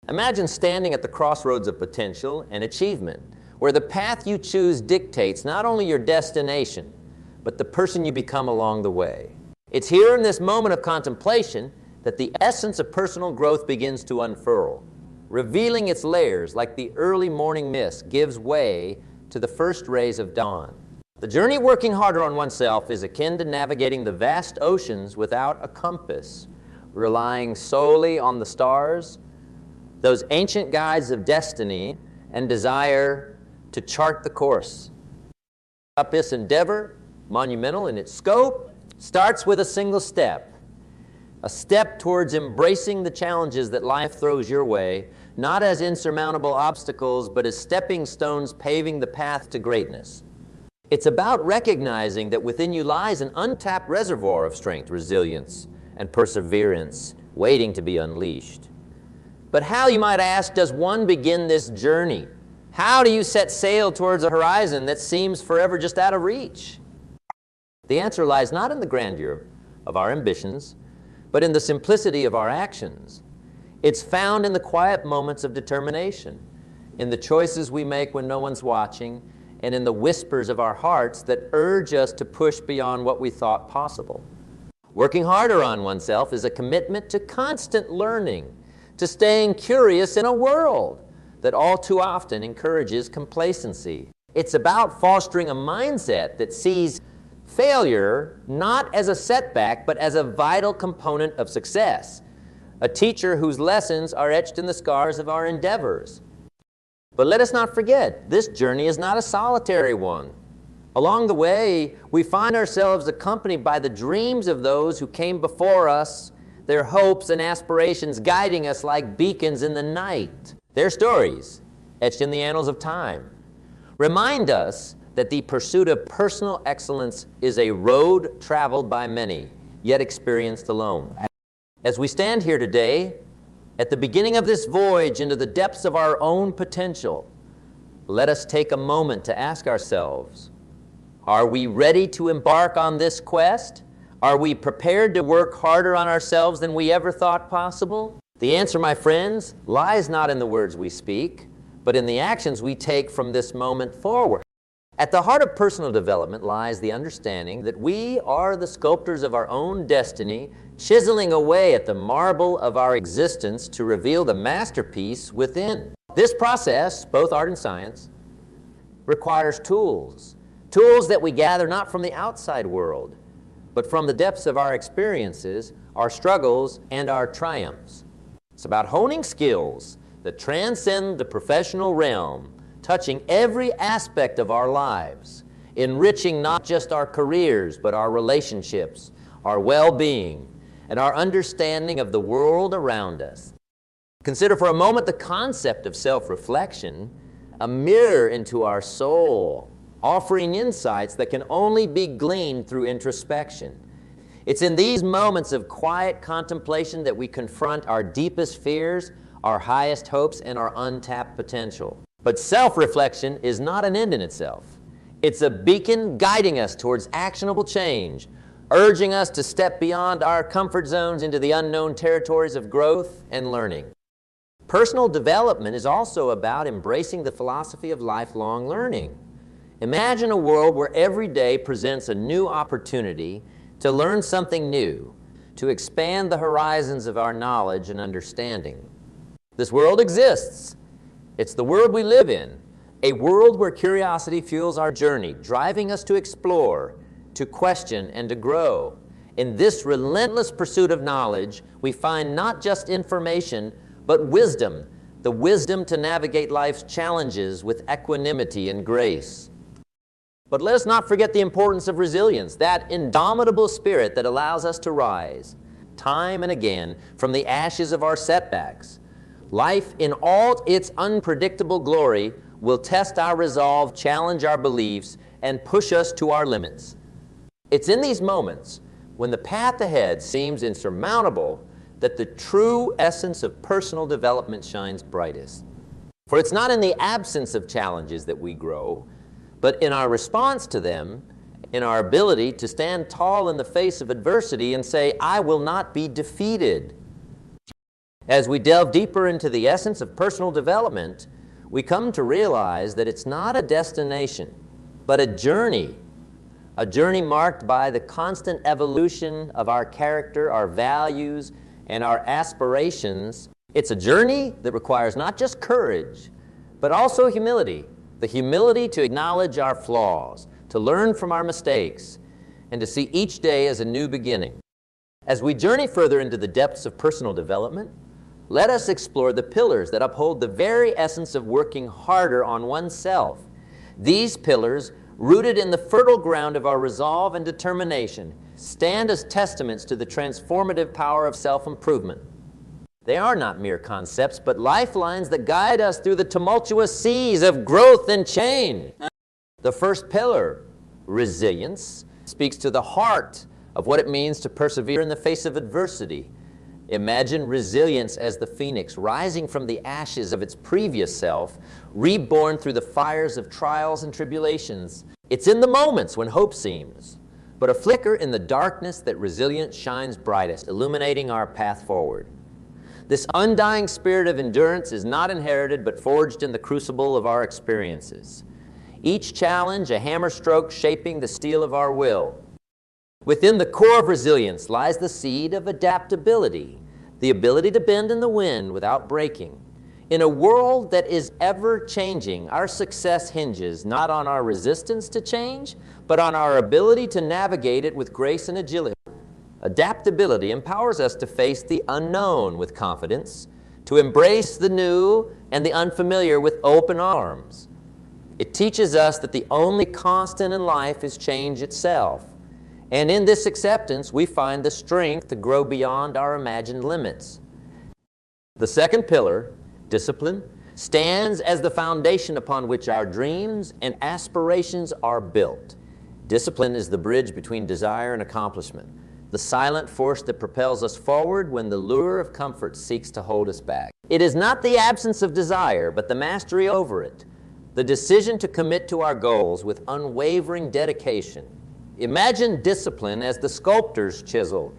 Imagine standing at the crossroads of potential and achievement, where the path you choose dictates not only your destination, but the person you become along the way. It's here in this moment of contemplation that the essence of personal growth begins to unfurl, revealing its layers like the early morning mist gives way to the first rays of dawn. The journey working harder on oneself is akin to navigating the vast oceans without a compass, relying solely on the stars, those ancient guides of destiny and desire to chart the course. This endeavor, monumental in its scope, starts with a single step. A step towards embracing the challenges that life throws your way, not as insurmountable obstacles, but as stepping stones paving the path to greatness. It's about recognizing that within you lies an untapped reservoir of strength, resilience, and perseverance waiting to be unleashed. But how, you might ask, does one begin this journey? How do you set sail towards a horizon that seems forever just out of reach? The answer lies not in the grandeur of our ambitions, but in the simplicity of our actions. It's found in the quiet moments of determination, in the choices we make when no one's watching, and in the whispers of our hearts that urge us to push beyond what we thought possible. Working harder on oneself is a commitment to constant learning, to staying curious in a world that all too often encourages complacency. It's about fostering a mindset that sees failure not as a setback, but as a vital component of success, a teacher whose lessons are etched in the scars of our endeavors. But let us not forget, this journey is not a solitary one. Along the way, we find ourselves accompanied by the dreams of those who came before us, their hopes and aspirations guiding us like beacons in the night. Their stories, etched in the annals of time, remind us that the pursuit of personal excellence is a road traveled by many, yet experienced alone. As we stand here today, at the beginning of this voyage into the depths of our own potential, let us take a moment to ask ourselves, are we ready to embark on this quest? Are we prepared to work harder on ourselves than we ever thought possible? The answer, my friends, lies not in the words we speak, but in the actions we take from this moment forward. At the heart of personal development lies the understanding that we are the sculptors of our own destiny, chiseling away at the marble of our existence to reveal the masterpiece within. This process, both art and science, requires tools that we gather not from the outside world, but from the depths of our experiences, our struggles, and our triumphs. It's about honing skills that transcend the professional realm, touching every aspect of our lives, enriching not just our careers, but our relationships, our well-being, and our understanding of the world around us. Consider for a moment the concept of self-reflection, a mirror into our soul, offering insights that can only be gleaned through introspection. It's in these moments of quiet contemplation that we confront our deepest fears, our highest hopes, and our untapped potential. But self-reflection is not an end in itself. It's a beacon guiding us towards actionable change, urging us to step beyond our comfort zones into the unknown territories of growth and learning. Personal development is also about embracing the philosophy of lifelong learning. Imagine a world where every day presents a new opportunity to learn something new, to expand the horizons of our knowledge and understanding. This world exists. It's the world we live in, a world where curiosity fuels our journey, driving us to explore, to question, and to grow. In this relentless pursuit of knowledge, we find not just information, but wisdom, the wisdom to navigate life's challenges with equanimity and grace. But let us not forget the importance of resilience, that indomitable spirit that allows us to rise, time and again, from the ashes of our setbacks. Life in all its unpredictable glory will test our resolve, challenge our beliefs, and push us to our limits. It's in these moments, when the path ahead seems insurmountable, that the true essence of personal development shines brightest. For it's not in the absence of challenges that we grow, but in our response to them, in our ability to stand tall in the face of adversity and say, I will not be defeated. As we delve deeper into the essence of personal development, we come to realize that it's not a destination, but a journey marked by the constant evolution of our character, our values, and our aspirations. It's a journey that requires not just courage, but also humility. The humility to acknowledge our flaws, to learn from our mistakes, and to see each day as a new beginning. As we journey further into the depths of personal development, let us explore the pillars that uphold the very essence of working harder on oneself. These pillars, rooted in the fertile ground of our resolve and determination, stand as testaments to the transformative power of self-improvement. They are not mere concepts, but lifelines that guide us through the tumultuous seas of growth and change. The first pillar, resilience, speaks to the heart of what it means to persevere in the face of adversity. Imagine resilience as the phoenix rising from the ashes of its previous self, reborn through the fires of trials and tribulations. It's in the moments when hope seems, but a flicker in the darkness that resilience shines brightest, illuminating our path forward. This undying spirit of endurance is not inherited, but forged in the crucible of our experiences. Each challenge, a hammer stroke shaping the steel of our will. Within the core of resilience lies the seed of adaptability, the ability to bend in the wind without breaking. In a world that is ever-changing, our success hinges not on our resistance to change, but on our ability to navigate it with grace and agility. Adaptability empowers us to face the unknown with confidence, to embrace the new and the unfamiliar with open arms. It teaches us that the only constant in life is change itself. And in this acceptance, we find the strength to grow beyond our imagined limits. The second pillar, discipline, stands as the foundation upon which our dreams and aspirations are built. Discipline is the bridge between desire and accomplishment, the silent force that propels us forward when the lure of comfort seeks to hold us back. It is not the absence of desire, but the mastery over it, the decision to commit to our goals with unwavering dedication. Imagine discipline as the sculptor's chisel,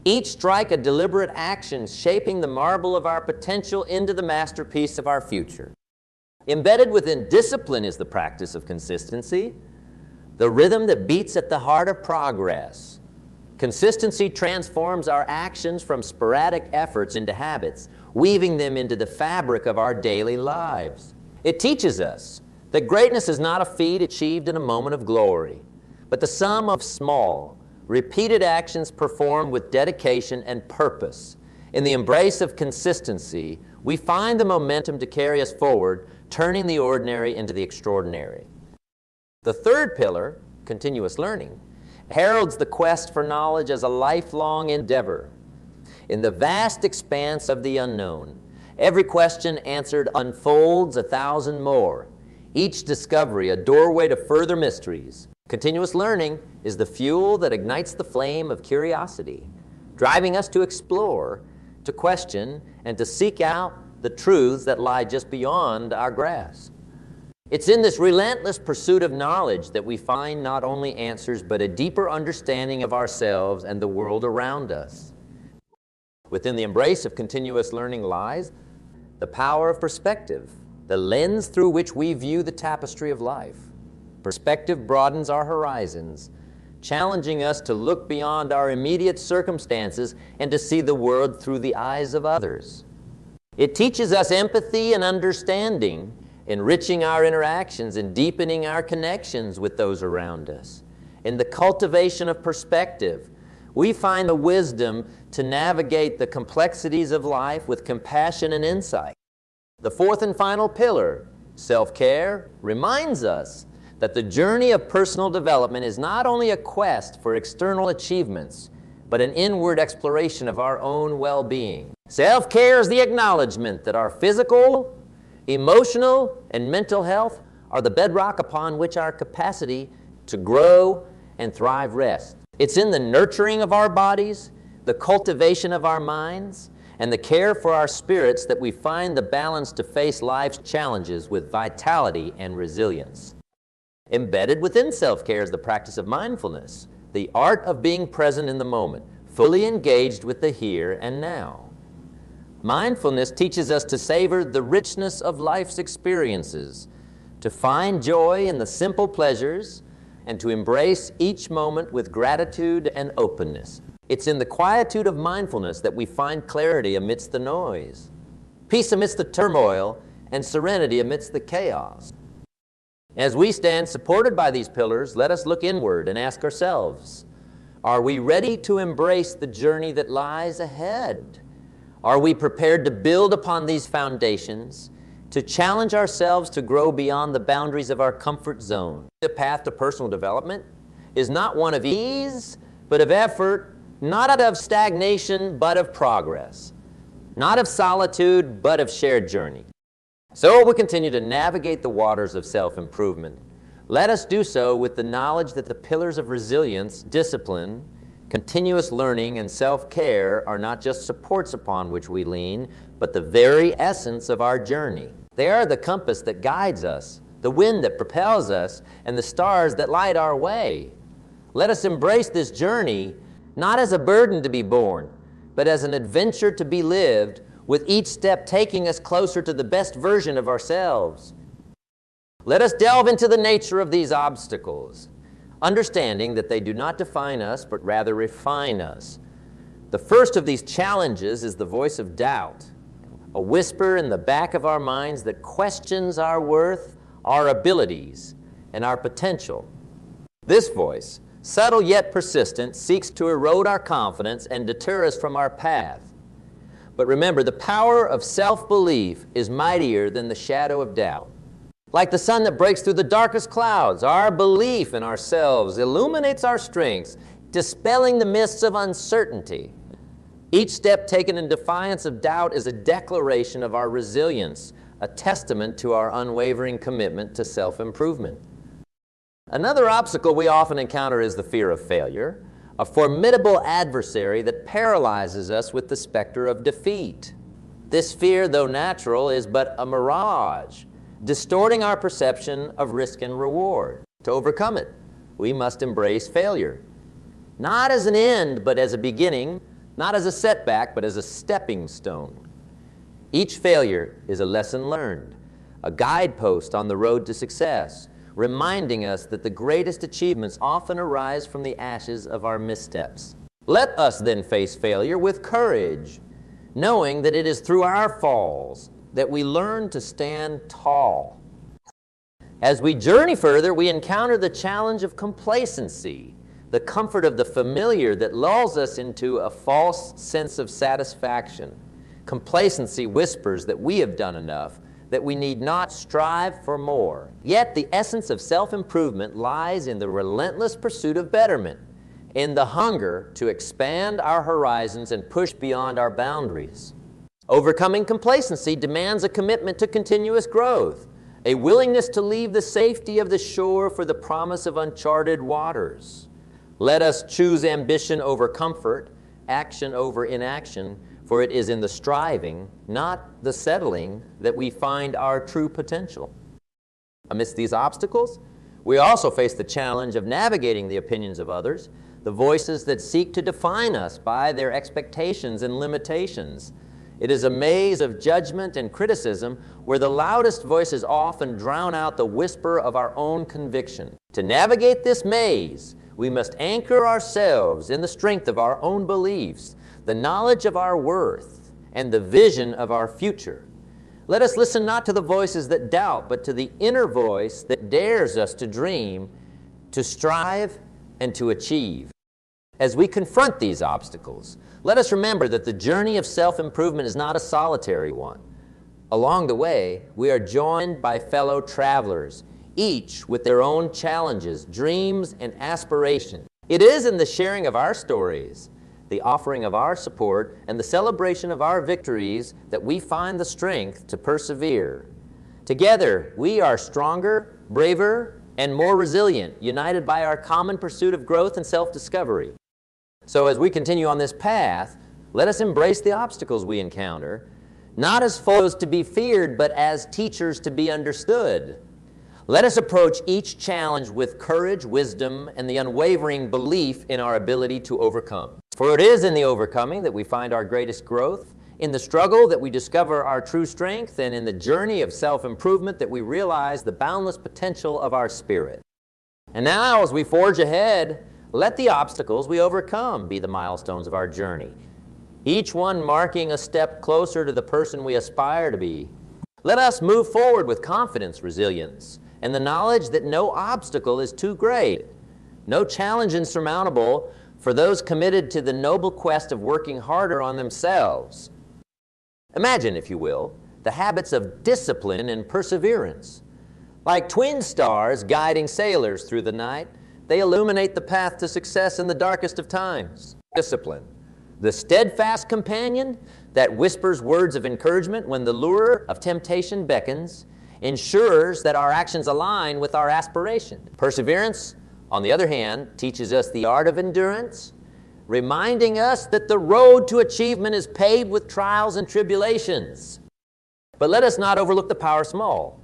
each strike a deliberate action shaping the marble of our potential into the masterpiece of our future. Embedded within discipline is the practice of consistency, the rhythm that beats at the heart of progress. Consistency transforms our actions from sporadic efforts into habits, weaving them into the fabric of our daily lives. It teaches us that greatness is not a feat achieved in a moment of glory, but the sum of small, repeated actions performed with dedication and purpose. In the embrace of consistency, we find the momentum to carry us forward, turning the ordinary into the extraordinary. The third pillar, continuous learning, heralds the quest for knowledge as a lifelong endeavor. In the vast expanse of the unknown, every question answered unfolds 1,000 more, each discovery a doorway to further mysteries. Continuous learning is the fuel that ignites the flame of curiosity, driving us to explore, to question, and to seek out the truths that lie just beyond our grasp. It's in this relentless pursuit of knowledge that we find not only answers, but a deeper understanding of ourselves and the world around us. Within the embrace of continuous learning lies the power of perspective, the lens through which we view the tapestry of life. Perspective broadens our horizons, challenging us to look beyond our immediate circumstances and to see the world through the eyes of others. It teaches us empathy and understanding, enriching our interactions and deepening our connections with those around us. In the cultivation of perspective, we find the wisdom to navigate the complexities of life with compassion and insight. The fourth and final pillar, self-care, reminds us that the journey of personal development is not only a quest for external achievements, but an inward exploration of our own well-being. Self-care is the acknowledgement that our physical, emotional, and mental health are the bedrock upon which our capacity to grow and thrive rests. It's in the nurturing of our bodies, the cultivation of our minds, and the care for our spirits that we find the balance to face life's challenges with vitality and resilience. Embedded within self-care is the practice of mindfulness, the art of being present in the moment, fully engaged with the here and now. Mindfulness teaches us to savor the richness of life's experiences, to find joy in the simple pleasures, and to embrace each moment with gratitude and openness. It's in the quietude of mindfulness that we find clarity amidst the noise, peace amidst the turmoil, and serenity amidst the chaos. As we stand supported by these pillars, let us look inward and ask ourselves, are we ready to embrace the journey that lies ahead? Are we prepared to build upon these foundations, to challenge ourselves to grow beyond the boundaries of our comfort zone? The path to personal development is not one of ease, but of effort, not of stagnation, but of progress, not of solitude, but of shared journey. So we continue to navigate the waters of self-improvement. Let us do so with the knowledge that the pillars of resilience, discipline, continuous learning, and self-care are not just supports upon which we lean, but the very essence of our journey. They are the compass that guides us, the wind that propels us, and the stars that light our way. Let us embrace this journey not as a burden to be borne, but as an adventure to be lived, with each step taking us closer to the best version of ourselves. Let us delve into the nature of these obstacles, understanding that they do not define us, but rather refine us. The first of these challenges is the voice of doubt, a whisper in the back of our minds that questions our worth, our abilities, and our potential. This voice, subtle yet persistent, seeks to erode our confidence and deter us from our path. But remember, the power of self-belief is mightier than the shadow of doubt. Like the sun that breaks through the darkest clouds, our belief in ourselves illuminates our strengths, dispelling the mists of uncertainty. Each step taken in defiance of doubt is a declaration of our resilience, a testament to our unwavering commitment to self-improvement. Another obstacle we often encounter is the fear of failure, a formidable adversary that paralyzes us with the specter of defeat. This fear, though natural, is but a mirage, distorting our perception of risk and reward. To overcome it, we must embrace failure, not as an end, but as a beginning, not as a setback, but as a stepping stone. Each failure is a lesson learned, a guidepost on the road to success, reminding us that the greatest achievements often arise from the ashes of our missteps. Let us then face failure with courage, knowing that it is through our falls that we learn to stand tall. As we journey further, we encounter the challenge of complacency, the comfort of the familiar that lulls us into a false sense of satisfaction. Complacency whispers that we have done enough, that we need not strive for more. Yet the essence of self-improvement lies in the relentless pursuit of betterment, in the hunger to expand our horizons and push beyond our boundaries. Overcoming complacency demands a commitment to continuous growth, a willingness to leave the safety of the shore for the promise of uncharted waters. Let us choose ambition over comfort, action over inaction, for it is in the striving, not the settling, that we find our true potential. Amidst these obstacles, we also face the challenge of navigating the opinions of others, the voices that seek to define us by their expectations and limitations. It is a maze of judgment and criticism where the loudest voices often drown out the whisper of our own conviction. To navigate this maze, we must anchor ourselves in the strength of our own beliefs, the knowledge of our worth, and the vision of our future. Let us listen not to the voices that doubt, but to the inner voice that dares us to dream, to strive, and to achieve. As we confront these obstacles, let us remember that the journey of self-improvement is not a solitary one. Along the way, we are joined by fellow travelers, each with their own challenges, dreams, and aspirations. It is in the sharing of our stories, the offering of our support, and the celebration of our victories that we find the strength to persevere. Together, we are stronger, braver, and more resilient, united by our common pursuit of growth and self-discovery. So as we continue on this path, let us embrace the obstacles we encounter, not as foes to be feared, but as teachers to be understood. Let us approach each challenge with courage, wisdom, and the unwavering belief in our ability to overcome. For it is in the overcoming that we find our greatest growth, In the struggle that we discover our true strength, and in the journey of self-improvement that we realize the boundless potential of our spirit. And now, as we forge ahead, let the obstacles we overcome be the milestones of our journey, each one marking a step closer to the person we aspire to be. Let us move forward with confidence, resilience, and the knowledge that no obstacle is too great, no challenge insurmountable for those committed to the noble quest of working harder on themselves. Imagine, if you will, the habits of discipline and perseverance. Like twin stars guiding sailors through the night, they illuminate the path to success in the darkest of times. Discipline, the steadfast companion that whispers words of encouragement when the lure of temptation beckons, ensures that our actions align with our aspiration. Perseverance, on the other hand, teaches us the art of endurance, reminding us that the road to achievement is paved with trials and tribulations. But let us not overlook the power of small,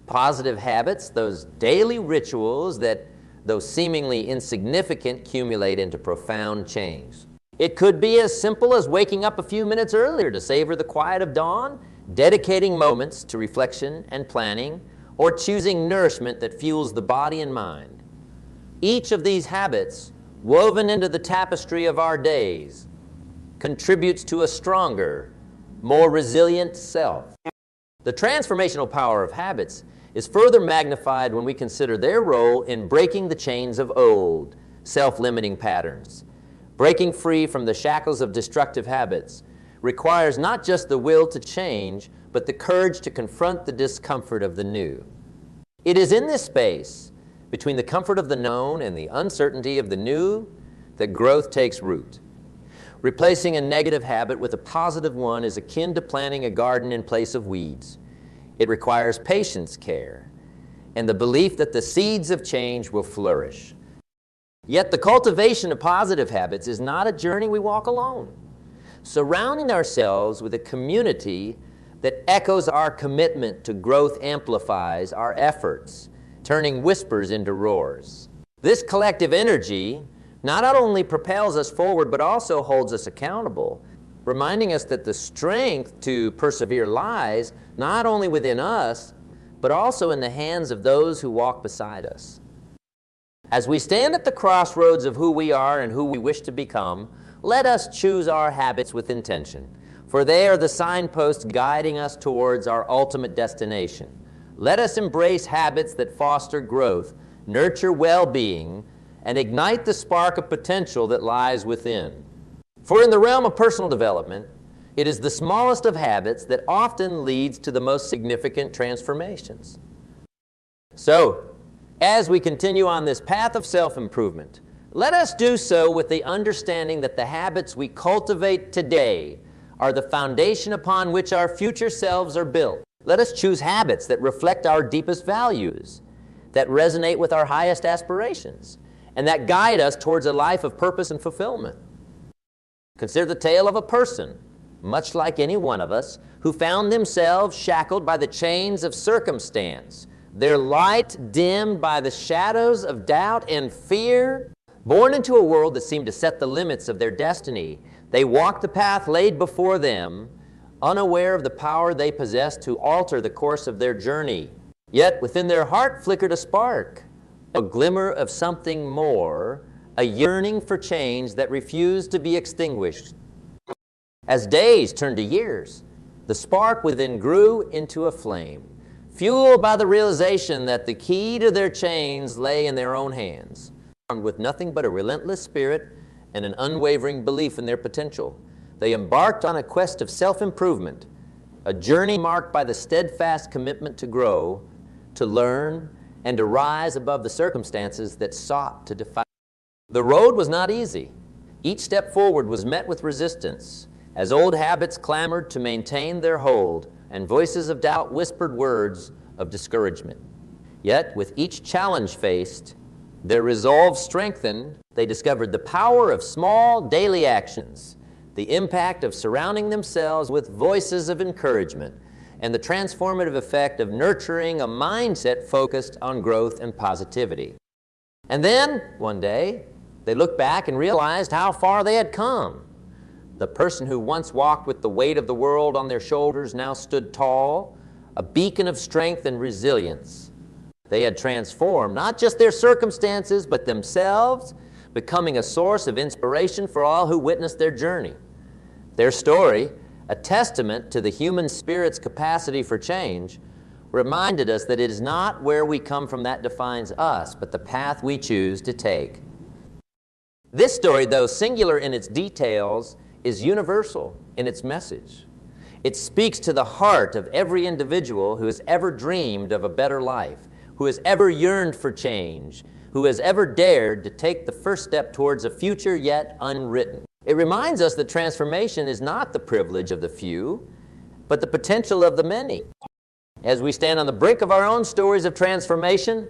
positive habits, those daily rituals that, though seemingly insignificant, accumulate into profound change. It could be as simple as waking up a few minutes earlier to savor the quiet of dawn, dedicating moments to reflection and planning, or choosing nourishment that fuels the body and mind. Each of these habits, woven into the tapestry of our days, contributes to a stronger, more resilient self. The transformational power of habits is further magnified when we consider their role in breaking the chains of old, self-limiting patterns. Breaking free from the shackles of destructive habits requires not just the will to change, but the courage to confront the discomfort of the new. It is in this space, between the comfort of the known and the uncertainty of the new, that growth takes root. Replacing a negative habit with a positive one is akin to planting a garden in place of weeds. It requires patience, care, and the belief that the seeds of change will flourish. Yet the cultivation of positive habits is not a journey we walk alone. Surrounding ourselves with a community that echoes our commitment to growth amplifies our efforts, turning whispers into roars. This collective energy not only propels us forward, but also holds us accountable, reminding us that the strength to persevere lies not only within us, but also in the hands of those who walk beside us. As we stand at the crossroads of who we are and who we wish to become, let us choose our habits with intention, for they are the signposts guiding us towards our ultimate destination. Let us embrace habits that foster growth, nurture well-being, and ignite the spark of potential that lies within. For in the realm of personal development, it is the smallest of habits that often leads to the most significant transformations. So, as we continue on this path of self-improvement, let us do so with the understanding that the habits we cultivate today are the foundation upon which our future selves are built. Let us choose habits that reflect our deepest values, that resonate with our highest aspirations, and that guide us towards a life of purpose and fulfillment. Consider the tale of a person, much like any one of us, who found themselves shackled by the chains of circumstance, their light dimmed by the shadows of doubt and fear. Born into a world that seemed to set the limits of their destiny, they walked the path laid before them, unaware of the power they possessed to alter the course of their journey. Yet within their heart flickered a spark, a glimmer of something more, a yearning for change that refused to be extinguished. As days turned to years, the spark within grew into a flame, fueled by the realization that the key to their chains lay in their own hands. Armed with nothing but a relentless spirit and an unwavering belief in their potential, they embarked on a quest of self-improvement, a journey marked by the steadfast commitment to grow, to learn, and to rise above the circumstances that sought to define. The road was not easy. Each step forward was met with resistance, as old habits clamored to maintain their hold, and voices of doubt whispered words of discouragement. Yet, with each challenge faced, their resolve strengthened. They discovered the power of small daily actions, the impact of surrounding themselves with voices of encouragement, and the transformative effect of nurturing a mindset focused on growth and positivity. And then, one day, they looked back and realized how far they had come. The person who once walked with the weight of the world on their shoulders now stood tall, a beacon of strength and resilience. They had transformed not just their circumstances, but themselves, becoming a source of inspiration for all who witnessed their journey. Their story, a testament to the human spirit's capacity for change, reminded us that it is not where we come from that defines us, but the path we choose to take. This story, though singular in its details, is universal in its message. It speaks to the heart of every individual who has ever dreamed of a better life, who has ever yearned for change, who has ever dared to take the first step towards a future yet unwritten. It reminds us that transformation is not the privilege of the few, but the potential of the many. As we stand on the brink of our own stories of transformation,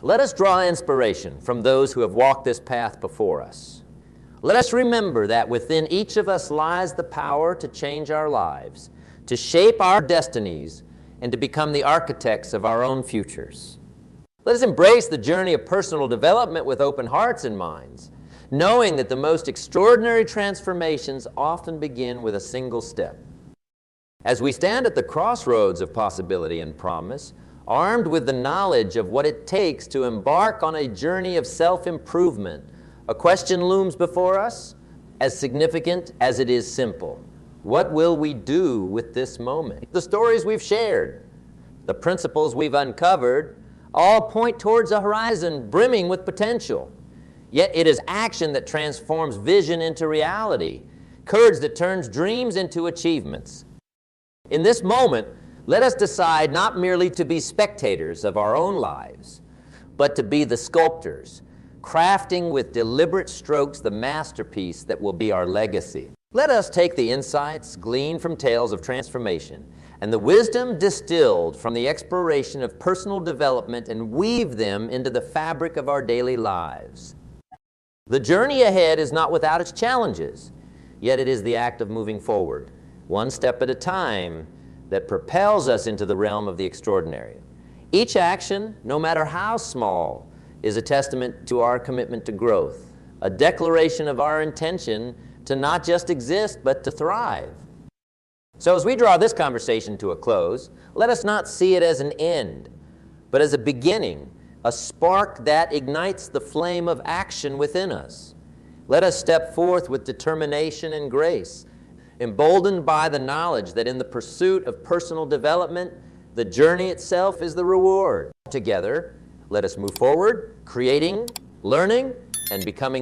let us draw inspiration from those who have walked this path before us. Let us remember that within each of us lies the power to change our lives, to shape our destinies, and to become the architects of our own futures. Let us embrace the journey of personal development with open hearts and minds, knowing that the most extraordinary transformations often begin with a single step. As we stand at the crossroads of possibility and promise, armed with the knowledge of what it takes to embark on a journey of self-improvement, a question looms before us, as significant as it is simple. What will we do with this moment? The stories we've shared, the principles we've uncovered, all point towards a horizon brimming with potential. Yet it is action that transforms vision into reality, courage that turns dreams into achievements. In this moment, let us decide not merely to be spectators of our own lives, but to be the sculptors, crafting with deliberate strokes the masterpiece that will be our legacy. Let us take the insights gleaned from tales of transformation and the wisdom distilled from the exploration of personal development and weave them into the fabric of our daily lives. The journey ahead is not without its challenges, yet it is the act of moving forward, one step at a time, that propels us into the realm of the extraordinary. Each action, no matter how small, is a testament to our commitment to growth, a declaration of our intention to not just exist, but to thrive. So as we draw this conversation to a close, let us not see it as an end, but as a beginning, a spark that ignites the flame of action within us. Let us step forth with determination and grace, emboldened by the knowledge that in the pursuit of personal development, the journey itself is the reward. Together, let us move forward, creating, learning, and becoming the